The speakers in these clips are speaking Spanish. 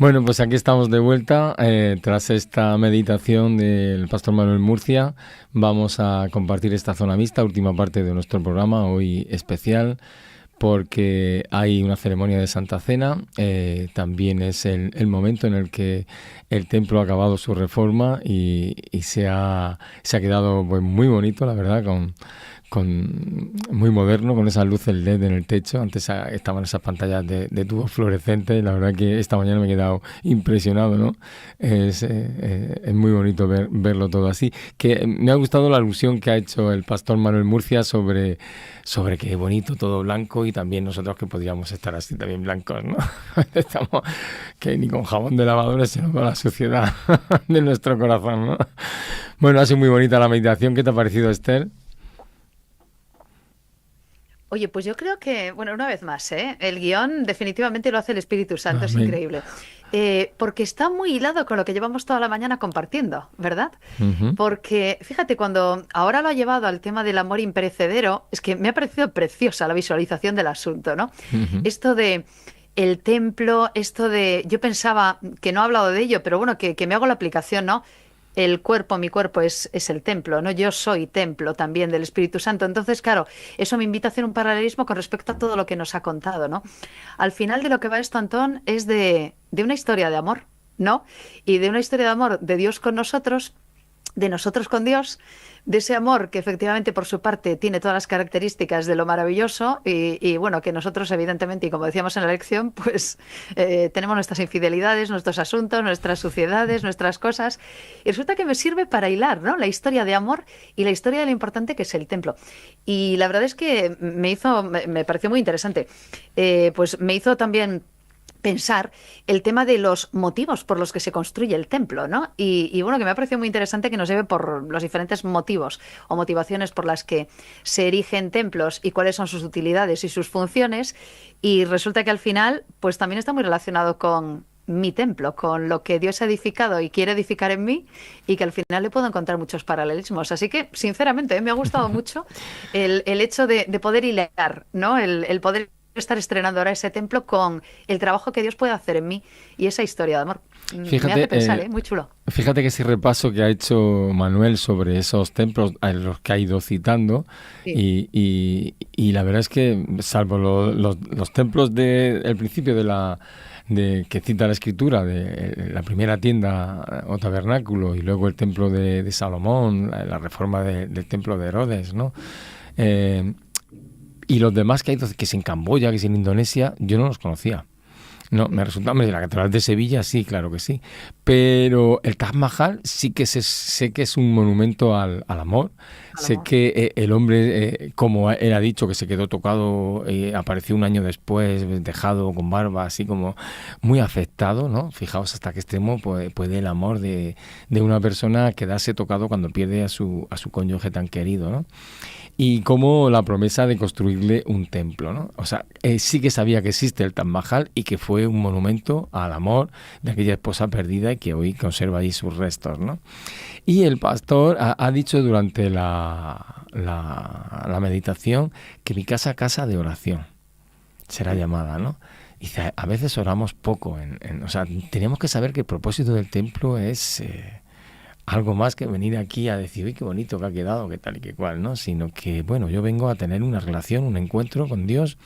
Bueno, pues aquí estamos de vuelta. Tras esta meditación del Pastor Manuel Murcia, vamos a compartir esta zona mixta, última parte de nuestro programa, hoy especial, porque hay una ceremonia de Santa Cena. También es el momento en el que el templo ha acabado su reforma y se ha quedado pues, muy bonito, la verdad, muy moderno, con esas luces LED en el techo. Antes estaban esas pantallas de tubos fluorescentes. La verdad que esta mañana me he quedado impresionado, ¿no? Es muy bonito verlo todo así. Que me ha gustado la alusión que ha hecho el pastor Manuel Murcia sobre que bonito todo blanco, y también nosotros que podríamos estar así también blancos, ¿no? Estamos que ni con jabón de lavadora sino con la suciedad de nuestro corazón, ¿no? Bueno, ha sido muy bonita la meditación. ¿Qué te ha parecido, Esther? Oye, pues yo creo que, bueno, una vez más, ¿eh? El guión definitivamente lo hace el Espíritu Santo, es Amén. increíble. Porque está muy hilado con lo que llevamos toda la mañana compartiendo, ¿verdad? Ujú. Porque, fíjate, cuando ahora lo ha llevado al tema del amor imperecedero, es que me ha parecido preciosa la visualización del asunto, ¿no? Ujú. Esto de el templo, esto de, yo pensaba que no he hablado de ello, pero bueno, que me hago la aplicación, ¿no? El cuerpo, mi cuerpo es el templo, ¿no? Yo soy templo también del Espíritu Santo. Entonces, claro, eso me invita a hacer un paralelismo con respecto a todo lo que nos ha contado, ¿no? Al final de lo que va esto, Antón, es de una historia de amor, ¿no? Y de una historia de amor de Dios con nosotros, de nosotros con Dios, de ese amor que efectivamente por su parte tiene todas las características de lo maravilloso y bueno, que nosotros evidentemente, y como decíamos en la lección, pues tenemos nuestras infidelidades, nuestros asuntos, nuestras suciedades, nuestras cosas, y resulta que me sirve para hilar, ¿no? La historia de amor y la historia de lo importante que es el templo. Y la verdad es que me pareció muy interesante. Pues me hizo también pensar el tema de los motivos por los que se construye el templo, ¿no? Y bueno, que me ha parecido muy interesante que nos lleve por los diferentes motivos o motivaciones por las que se erigen templos y cuáles son sus utilidades y sus funciones. Y resulta que al final, pues también está muy relacionado con mi templo, con lo que Dios ha edificado y quiere edificar en mí, y que al final le puedo encontrar muchos paralelismos. Así que, sinceramente, me ha gustado mucho el hecho de poder hilar, ¿no? El poder estar estrenando ahora ese templo con el trabajo que Dios puede hacer en mí y esa historia de amor. Me Fíjate, hace pensar, ¿eh? Muy chulo. fíjate que ese repaso que ha hecho Manuel sobre esos templos a los que ha ido citando, Sí. y la verdad es que, salvo los templos del principio de que cita la escritura, de la primera tienda o tabernáculo, y luego el templo de Salomón, la reforma del templo de Herodes, ¿no? Eh, y los demás que hay, que es en Camboya, que es en Indonesia, yo no los conocía. No, me resulta, hombre, la Catedral de Sevilla sí, claro que sí. Pero el Taj Mahal sí que sé que es un monumento al amor. Al Sé amor. que el hombre, como él ha dicho, que se quedó tocado, apareció un año después, dejado con barba, así como muy afectado, ¿no? Fijaos hasta qué extremo puede el amor de una persona quedarse tocado cuando pierde a su cónyuge tan querido, ¿no? Y como la promesa de construirle un templo, ¿no? O sea, sí que sabía que existe el Taj Mahal y que fue un monumento al amor de aquella esposa perdida y que hoy conserva ahí sus restos, ¿no? Y el pastor ha dicho durante la meditación que mi casa de oración será Sí. llamada, ¿no? Y dice, a veces oramos poco, o sea, tenemos que saber que el propósito del templo es algo más que venir aquí a decir, uy, qué bonito que ha quedado, qué tal y qué cual, ¿no? Sino que, bueno, yo vengo a tener una relación, un encuentro con Dios,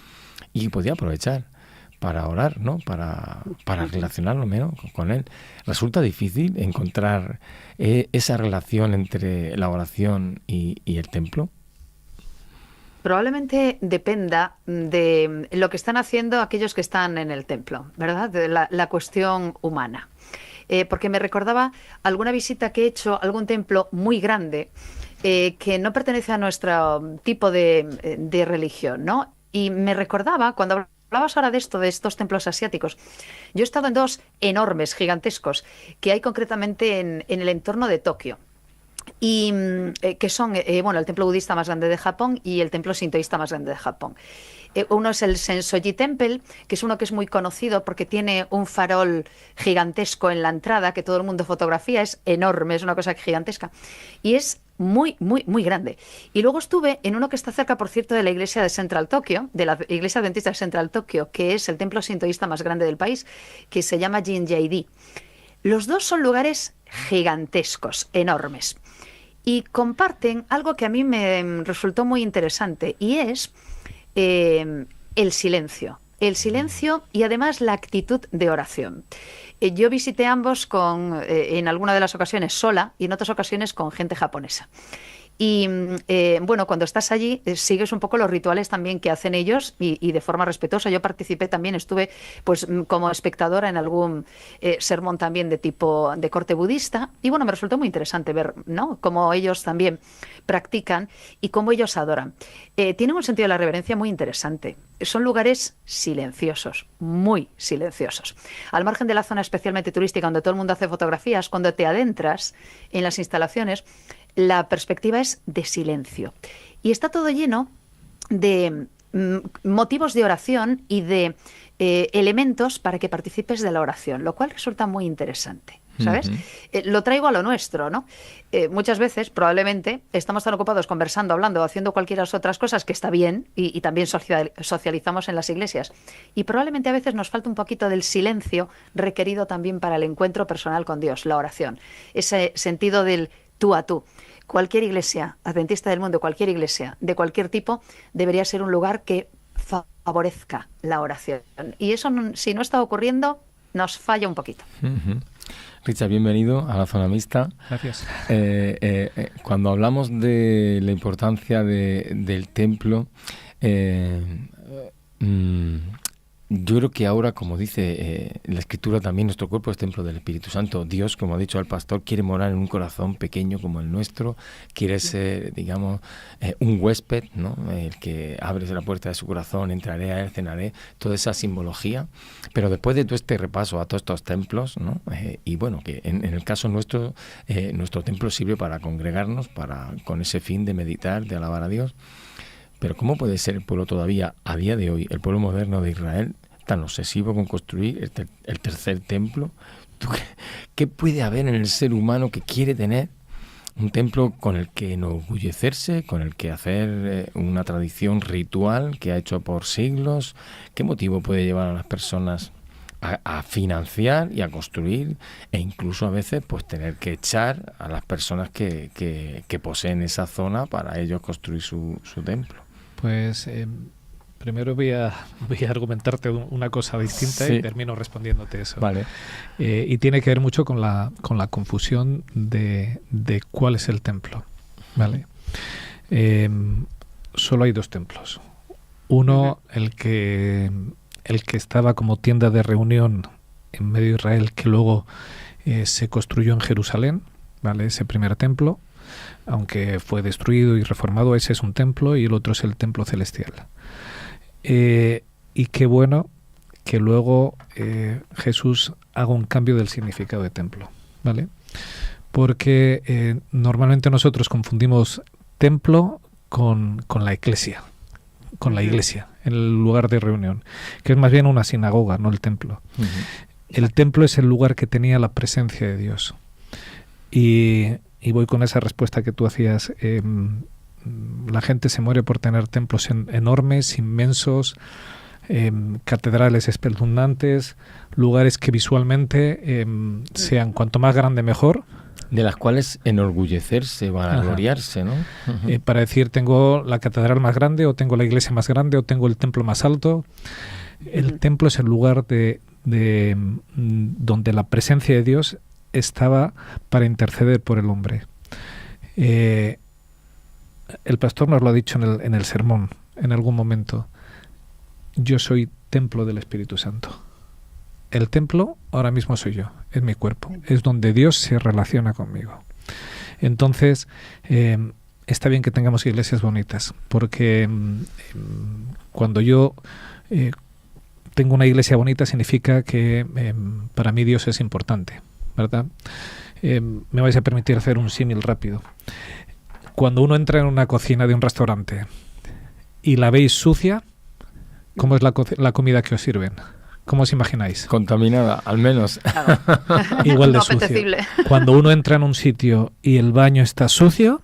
y podía aprovechar para orar, ¿no? Para Ujú. relacionarme, ¿no? con Él. Resulta difícil encontrar esa relación entre la oración y el templo. Probablemente dependa de lo que están haciendo aquellos que están en el templo, ¿verdad? De la cuestión humana. Porque me recordaba alguna visita que he hecho a algún templo muy grande que no pertenece a nuestro tipo de religión, ¿no? Y me recordaba, cuando hablabas ahora de esto, de estos templos asiáticos, yo he estado en dos enormes, gigantescos, que hay concretamente en el entorno de Tokio. Y que son, bueno, el templo budista más grande de Japón y el templo sintoísta más grande de Japón. Uno es el Sensoji Temple, que es uno que es muy conocido porque tiene un farol gigantesco en la entrada que todo el mundo fotografía, es enorme, es una cosa gigantesca. Y es muy, muy, muy grande. Y luego estuve en uno que está cerca, por cierto, de la iglesia de Central Tokyo, de la iglesia adventista de Central Tokyo, que es el templo sintoísta más grande del país, que se llama Jinjaidi. Los dos son lugares gigantescos, enormes, y comparten algo que a mí me resultó muy interesante, y es el silencio. El silencio y además la actitud de oración. Yo visité ambos en alguna de las ocasiones sola y en otras ocasiones con gente japonesa. Y bueno, cuando estás allí sigues un poco los rituales también que hacen ellos y de forma respetuosa. Yo participé también, estuve pues como espectadora en algún sermón también de tipo de corte budista y bueno, me resultó muy interesante ver, ¿no?, cómo ellos también practican y cómo ellos adoran. Tienen un sentido de la reverencia muy interesante. Son lugares silenciosos, muy silenciosos. Al margen de la zona especialmente turística donde todo el mundo hace fotografías, cuando te adentras en las instalaciones, la perspectiva es de silencio. Y está todo lleno de motivos de oración y de elementos para que participes de la oración, lo cual resulta muy interesante, ¿sabes? Lo traigo a lo nuestro, ¿no? Muchas veces, probablemente, estamos tan ocupados conversando, hablando, haciendo cualquiera otras cosas, que está bien, y también socializamos en las iglesias. Y probablemente a veces nos falta un poquito del silencio requerido también para el encuentro personal con Dios, la oración. Ese sentido del tú a tú. Cualquier iglesia adventista del mundo, cualquier iglesia de cualquier tipo, debería ser un lugar que favorezca la oración. Y eso, si no está ocurriendo, nos falla un poquito. Richard, bienvenido a la Zona Mixta. Gracias. Cuando hablamos de la importancia del templo, yo creo que ahora, como dice la Escritura, también nuestro cuerpo es templo del Espíritu Santo. Dios, como ha dicho el pastor, quiere morar en un corazón pequeño como el nuestro, quiere ser, digamos, un huésped, ¿no? El que abre la puerta de su corazón, entraré a él, cenaré, toda esa simbología. Pero después de todo este repaso a todos estos templos, ¿no? Y bueno, que en el caso nuestro, nuestro templo sirve para congregarnos, con ese fin de meditar, de alabar a Dios. Pero ¿cómo puede ser el pueblo todavía, a día de hoy, el pueblo moderno de Israel, tan obsesivo con construir el tercer templo? ¿Qué puede haber en el ser humano que quiere tener un templo con el que enorgullecerse, con el que hacer una tradición ritual que ha hecho por siglos? ¿Qué motivo puede llevar a las personas a financiar y a construir, e incluso a veces pues tener que echar a las personas que poseen esa zona para ellos construir su templo? Pues primero voy a argumentarte una cosa distinta, sí, y termino respondiéndote eso. Vale. Y tiene que ver mucho con la confusión de cuál es el templo, ¿vale? Solo hay dos templos. Uno, el que estaba como tienda de reunión en medio de Israel, que luego se construyó en Jerusalén, ¿vale? Ese primer templo, aunque fue destruido y reformado, ese es un templo, y el otro es el templo celestial. Y qué bueno que luego Jesús haga un cambio del significado de templo, ¿vale? Porque normalmente nosotros confundimos templo con la iglesia, con la iglesia, el lugar de reunión, que es más bien una sinagoga, no el templo. Uh-huh. El templo es el lugar que tenía la presencia de Dios. Y voy con esa respuesta que tú hacías. La gente se muere por tener templos enormes, inmensos, catedrales espeluznantes, lugares que visualmente sean cuanto más grande mejor. De las cuales enorgullecerse, vanagloriarse, ¿no? Uh-huh. Para decir, tengo la catedral más grande, o tengo la iglesia más grande, o tengo el templo más alto. El templo es el lugar donde la presencia de Dios estaba para interceder por el hombre. El pastor nos lo ha dicho en el sermón, en algún momento. Yo soy templo del Espíritu Santo. El templo ahora mismo soy yo, es mi cuerpo, es donde Dios se relaciona conmigo. Entonces, está bien que tengamos iglesias bonitas, porque cuando yo tengo una iglesia bonita significa que para mí Dios es importante, ¿verdad? Me vais a permitir hacer un símil rápido. Cuando uno entra en una cocina de un restaurante y la veis sucia, ¿cómo es la comida que os sirven? ¿Cómo os imagináis? Contaminada, al menos. Igual de sucio. Cuando uno entra en un sitio y el baño está sucio,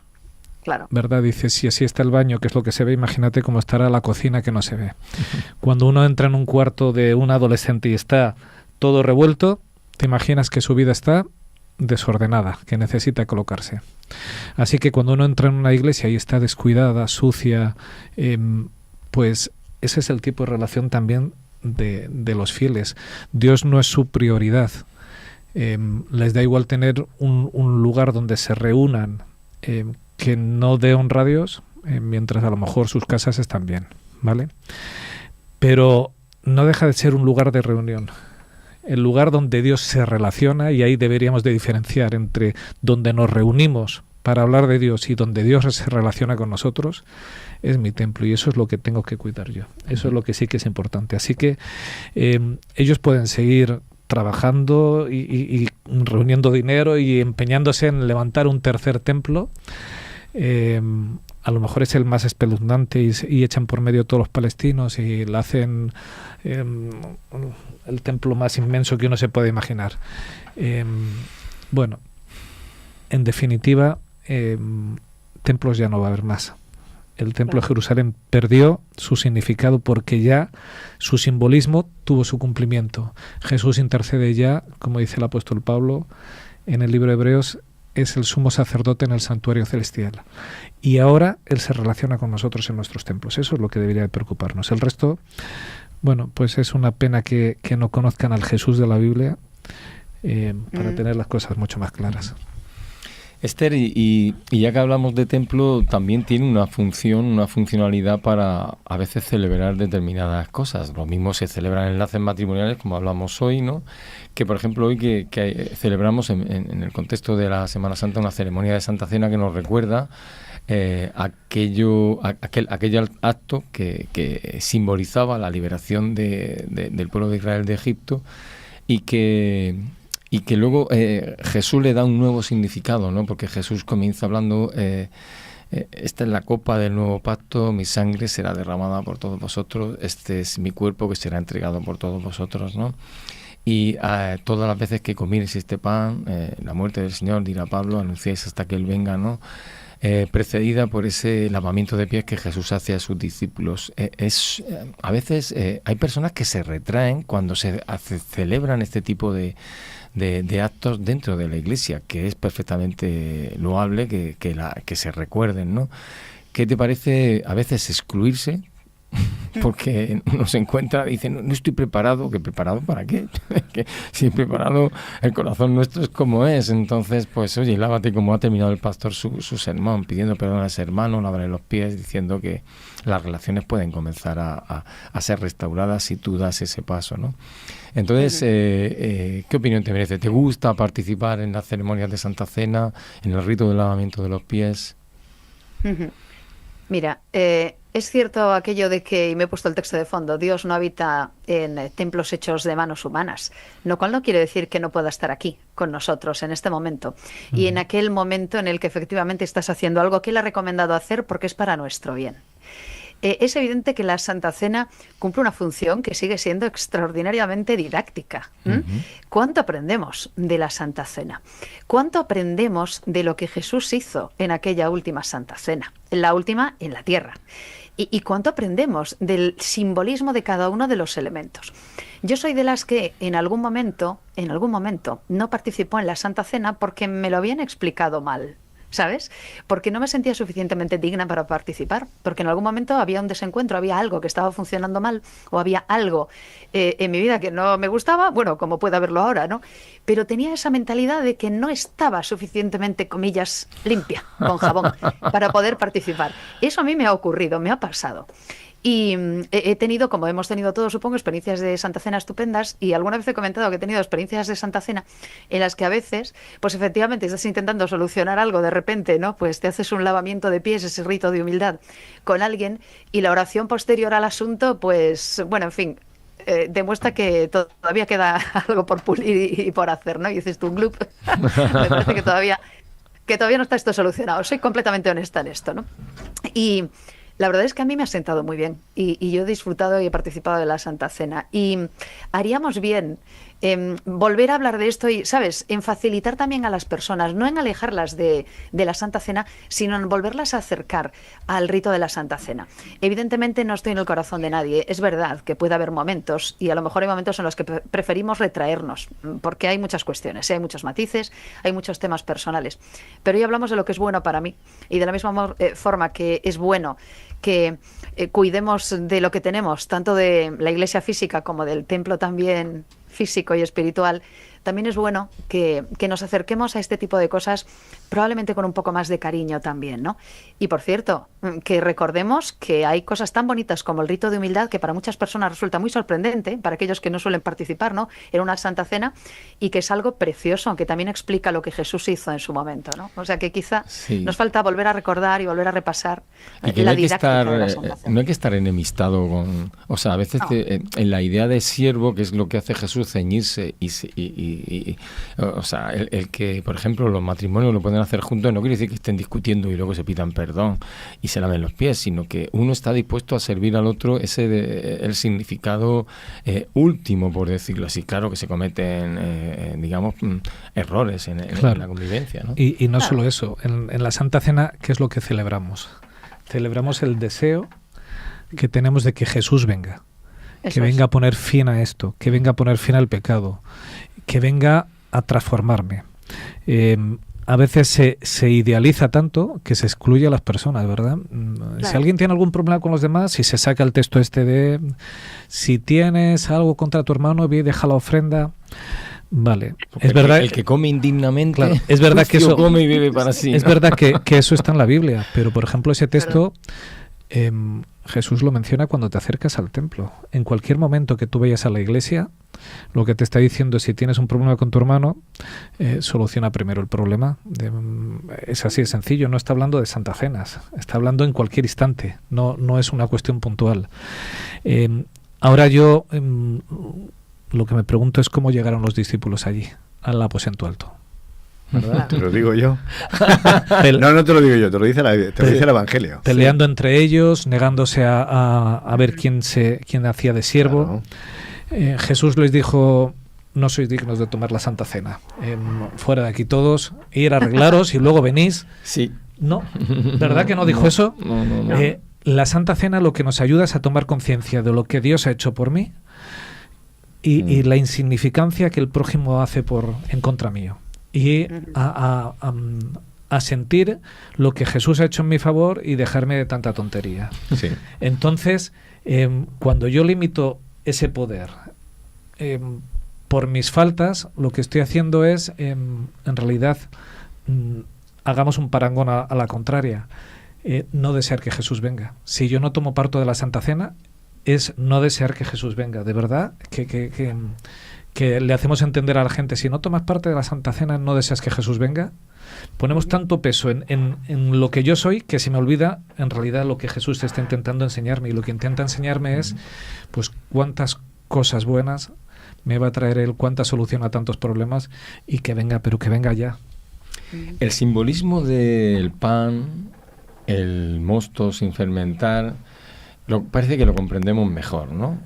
claro. ¿Verdad? Dice, si así está el baño, que es lo que se ve, imagínate cómo estará la cocina que no se ve. Cuando uno entra en un cuarto de un adolescente y está todo revuelto, te imaginas que su vida está desordenada, que necesita colocarse. Así que cuando uno entra en una iglesia y está descuidada, sucia, pues ese es el tipo de relación también de los fieles. Dios no es su prioridad. Les da igual tener un lugar donde se reúnan que no dé honra a Dios, mientras a lo mejor sus casas están bien, ¿vale? Pero no deja de ser un lugar de reunión. El lugar donde Dios se relaciona, y ahí deberíamos de diferenciar entre donde nos reunimos para hablar de Dios y donde Dios se relaciona con nosotros, es mi templo, y eso es lo que tengo que cuidar yo. Eso es lo que sí que es importante. Así que ellos pueden seguir trabajando y reuniendo dinero y empeñándose en levantar un tercer templo. A lo mejor es el más espeluznante y echan por medio a todos los palestinos y le hacen el templo más inmenso que uno se puede imaginar. Bueno, en definitiva, templos ya no va a haber más. El templo de Jerusalén perdió su significado porque ya su simbolismo tuvo su cumplimiento. Jesús intercede ya, como dice el apóstol Pablo en el libro de Hebreos, es el sumo sacerdote en el santuario celestial. Y ahora Él se relaciona con nosotros en nuestros templos. Eso es lo que debería de preocuparnos. El resto, bueno, pues es una pena que no conozcan al Jesús de la Biblia para tener las cosas mucho más claras. Esther, y ya que hablamos de templo, también tiene una función, una funcionalidad para a veces celebrar determinadas cosas. Lo mismo se celebran enlaces matrimoniales, como hablamos hoy, ¿no? Que, por ejemplo, hoy que celebramos en el contexto de la Semana Santa una ceremonia de Santa Cena que nos recuerda aquel acto que simbolizaba la liberación del pueblo de Israel de Egipto y que luego Jesús le da un nuevo significado, ¿no? Porque Jesús comienza hablando, esta es la copa del nuevo pacto, mi sangre será derramada por todos vosotros, este es mi cuerpo que será entregado por todos vosotros, ¿no? Y todas las veces que comiereis este pan, la muerte del Señor, dirá Pablo, anunciáis hasta que Él venga, ¿no? Precedida por ese lavamiento de pies que Jesús hace a sus discípulos. A veces hay personas que se retraen cuando se celebran este tipo de actos dentro de la Iglesia, que es perfectamente loable que se recuerden, ¿no? ¿Qué te parece a veces excluirse? Porque uno se encuentra y dice, no estoy preparado. ¿Qué preparado para qué? Que si preparado, el corazón nuestro es como es. Entonces, pues oye, lávate, como ha terminado el pastor su sermón, pidiendo perdón a ese hermano, lávale los pies, diciendo que las relaciones pueden comenzar a ser restauradas si tú das ese paso, ¿no? Entonces, ¿qué opinión te merece? ¿Te gusta participar en las ceremonias de Santa Cena, en el rito del lavamiento de los pies? Mira, es cierto aquello de que, y me he puesto el texto de fondo, Dios no habita en templos hechos de manos humanas, lo cual no quiere decir que no pueda estar aquí con nosotros en este momento y en aquel momento en el que efectivamente estás haciendo algo que Él ha recomendado hacer porque es para nuestro bien. Es evidente que la Santa Cena cumple una función que sigue siendo extraordinariamente didáctica. ¿Cuánto aprendemos de la Santa Cena? ¿Cuánto aprendemos de lo que Jesús hizo en aquella última Santa Cena? La última en la tierra. ¿Y cuánto aprendemos del simbolismo de cada uno de los elementos? Yo soy de las que en algún momento, no participó en la Santa Cena porque me lo habían explicado mal. ¿Sabes? Porque no me sentía suficientemente digna para participar, porque en algún momento había un desencuentro, había algo que estaba funcionando mal o había algo en mi vida que no me gustaba, bueno, como puede haberlo ahora, ¿no? Pero tenía esa mentalidad de que no estaba suficientemente, comillas, limpia, con jabón, para poder participar. Eso a mí me ha ocurrido, me ha pasado. Y he tenido, como hemos tenido todos, supongo, experiencias de Santa Cena estupendas, y alguna vez he comentado que he tenido experiencias de Santa Cena en las que a veces, pues efectivamente estás intentando solucionar algo de repente, ¿no? Pues te haces un lavamiento de pies, ese rito de humildad con alguien, y la oración posterior al asunto, pues, bueno, en fin, demuestra que todavía queda algo por pulir y por hacer, ¿no? Y dices tú, un gloop, me parece que todavía no está esto solucionado. Soy completamente honesta en esto, ¿no? Y la verdad es que a mí me ha sentado muy bien y yo he disfrutado y he participado de la Santa Cena. Y haríamos bien volver a hablar de esto y, ¿sabes?, en facilitar también a las personas, no en alejarlas de la Santa Cena, sino en volverlas a acercar al rito de la Santa Cena. Evidentemente no estoy en el corazón de nadie. Es verdad que puede haber momentos, y a lo mejor hay momentos en los que preferimos retraernos, porque hay muchas cuestiones, hay muchos matices, hay muchos temas personales. Pero hoy hablamos de lo que es bueno para mí, y de la misma forma que es bueno que cuidemos de lo que tenemos, tanto de la iglesia física como del templo también físico y espiritual, también es bueno que nos acerquemos a este tipo de cosas probablemente con un poco más de cariño también, ¿no? Y por cierto, que recordemos que hay cosas tan bonitas como el rito de humildad, que para muchas personas resulta muy sorprendente, para aquellos que no suelen participar, ¿no?, en una Santa Cena, y que es algo precioso, que también explica lo que Jesús hizo en su momento, ¿no? O sea que quizá nos falta volver a recordar y volver a repasar la didáctica de la Santa Cena. No hay que estar enemistado con... O sea, a veces en la idea de siervo, que es lo que hace Jesús, ceñirse o sea, el que, por ejemplo, los matrimonios lo pueden hacer juntos, no quiere decir que estén discutiendo y luego se pidan perdón y se laven los pies, sino que uno está dispuesto a servir al otro, el significado último, por decirlo así. Claro que se cometen, digamos, errores en la convivencia, ¿no? Y no solo eso, en la Santa Cena, ¿qué es lo que celebramos? Celebramos el deseo que tenemos de que Jesús venga. Que venga a poner fin a esto, que venga a poner fin al pecado, que venga a transformarme. A veces se idealiza tanto que se excluye a las personas, ¿verdad? Claro. Si alguien tiene algún problema con los demás, si se saca el texto de si tienes algo contra tu hermano, ve y deja la ofrenda. Vale, porque es verdad. El que come indignamente, claro, es verdad que eso come y vive para sí. Es verdad que eso está en la Biblia, pero por ejemplo ese texto Jesús lo menciona cuando te acercas al templo. En cualquier momento que tú vayas a la iglesia, lo que te está diciendo es: si tienes un problema con tu hermano, soluciona primero el problema. Es así de sencillo. No está hablando de Santa Cenas, está hablando en cualquier instante, no es una cuestión puntual. Ahora yo lo que me pregunto es cómo llegaron los discípulos allí, al aposento alto. ¿Verdad? Te lo digo yo. No te lo digo yo, te lo dice el Evangelio. Peleando entre ellos, negándose a ver quién hacía de siervo. Claro. Jesús les dijo: no sois dignos de tomar la Santa Cena. Fuera de aquí todos, ir a arreglaros y luego venís. Sí. No, ¿verdad que no dijo eso? No. La Santa Cena lo que nos ayuda es a tomar conciencia de lo que Dios ha hecho por mí y la insignificancia que el prójimo hace en contra mío. Y a sentir lo que Jesús ha hecho en mi favor y dejarme de tanta tontería. Sí. Entonces, cuando yo limito ese poder por mis faltas, lo que estoy haciendo es, en realidad, hagamos un parangón a la contraria, no desear que Jesús venga. Si yo no tomo parte de la Santa Cena, es no desear que Jesús venga. De verdad que le hacemos entender a la gente: si no tomas parte de la Santa Cena, no deseas que Jesús venga. Ponemos tanto peso en lo que yo soy que se me olvida en realidad lo que Jesús está intentando enseñarme, y lo que intenta enseñarme es pues cuántas cosas buenas me va a traer Él, cuánta solución a tantos problemas, y que venga, pero que venga ya. El simbolismo del pan, el mosto sin fermentar, parece que lo comprendemos mejor, ¿no?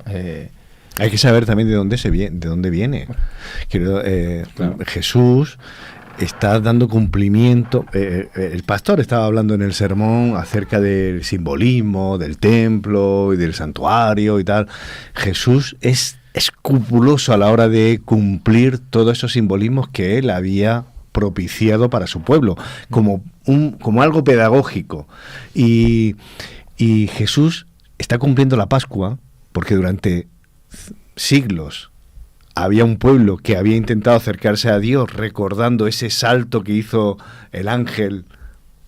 Hay que saber también de dónde viene. Claro. Jesús está dando cumplimiento. El pastor estaba hablando en el sermón acerca del simbolismo, del templo y del santuario y tal. Jesús es escrupuloso a la hora de cumplir todos esos simbolismos que él había propiciado para su pueblo, como algo pedagógico. Y Jesús está cumpliendo la Pascua porque durante siglos había un pueblo que había intentado acercarse a Dios, recordando ese salto que hizo el ángel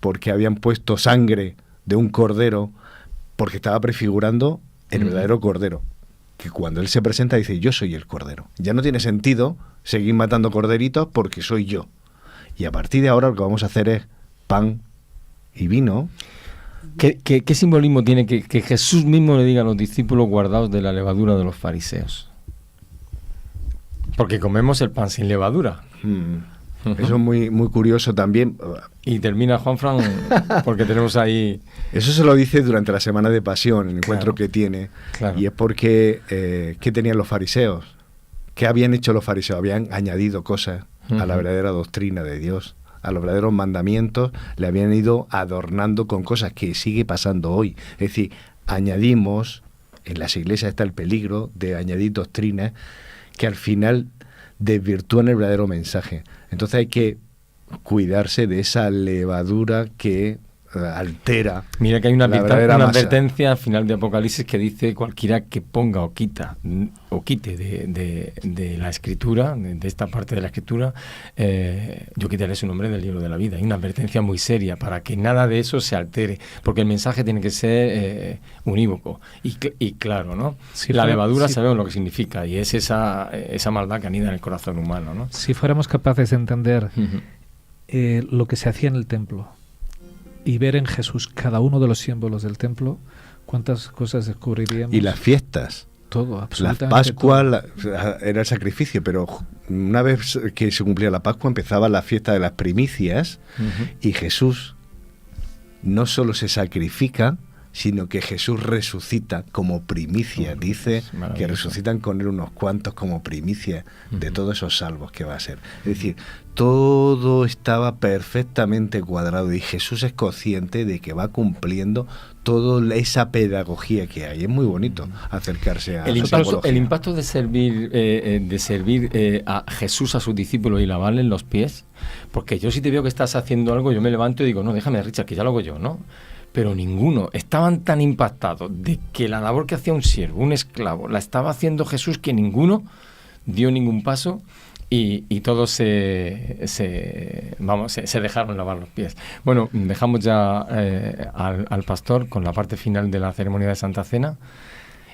porque habían puesto sangre de un cordero, porque estaba prefigurando el verdadero cordero, que cuando él se presenta dice: yo soy el cordero. Ya no tiene sentido seguir matando corderitos porque soy yo. Y a partir de ahora lo que vamos a hacer es pan y vino. ¿Qué simbolismo tiene que Jesús mismo le diga a los discípulos: guardaos de la levadura de los fariseos? Porque comemos el pan sin levadura. Eso es muy, muy curioso también. Y termina Juanfran, porque tenemos ahí... Eso se lo dice durante la Semana de Pasión, el encuentro que tiene. Claro. Y es porque, ¿qué tenían los fariseos? ¿Qué habían hecho los fariseos? Habían añadido cosas a la verdadera doctrina de Dios, a los verdaderos mandamientos, le habían ido adornando con cosas que sigue pasando hoy. Es decir, añadimos, en las iglesias está el peligro de añadir doctrinas que al final desvirtúan el verdadero mensaje. Entonces hay que cuidarse de esa levadura que altera. Mira que hay una verdadera masa. advertencia al final de Apocalipsis que dice: cualquiera que ponga o quite de la escritura, de esta parte de la escritura, yo quitaré su nombre del libro de la vida. Hay una advertencia muy seria para que nada de eso se altere, porque el mensaje tiene que ser unívoco y claro, ¿no? La levadura sabemos lo que significa, y es esa maldad que anida en el corazón humano, ¿no? Si fuéramos capaces de entender lo que se hacía en el templo y ver en Jesús cada uno de los símbolos del templo, ¿cuántas cosas descubriríamos? Y las fiestas. Todo, absolutamente. La Pascua era el sacrificio, pero una vez que se cumplía la Pascua empezaba la fiesta de las primicias, y Jesús no solo se sacrifica, sino que Jesús resucita como primicia. Dice que resucitan con él unos cuantos como primicia de todos esos salvos que va a ser. Es decir, todo estaba perfectamente cuadrado, y Jesús es consciente de que va cumpliendo toda esa pedagogía que hay. Es muy bonito acercarse a el impacto de servir a Jesús a sus discípulos y lavarles los pies, porque yo si te veo que estás haciendo algo, yo me levanto y digo: no, déjame, Richard, que ya lo hago yo, ¿no? Pero ninguno, estaban tan impactados de que la labor que hacía un siervo, un esclavo, la estaba haciendo Jesús, que ninguno dio ningún paso, y todos se dejaron lavar los pies. Bueno, dejamos ya al pastor con la parte final de la ceremonia de Santa Cena.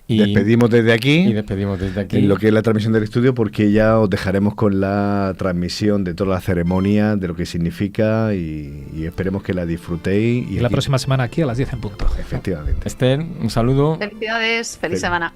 Despedimos desde aquí, en lo que es la transmisión del estudio, porque ya os dejaremos con la transmisión de toda la ceremonia, de lo que significa, y esperemos que la disfrutéis. Y la próxima semana aquí a las 10 en punto. Efectivamente. Esther, un saludo. Felicidades, feliz semana.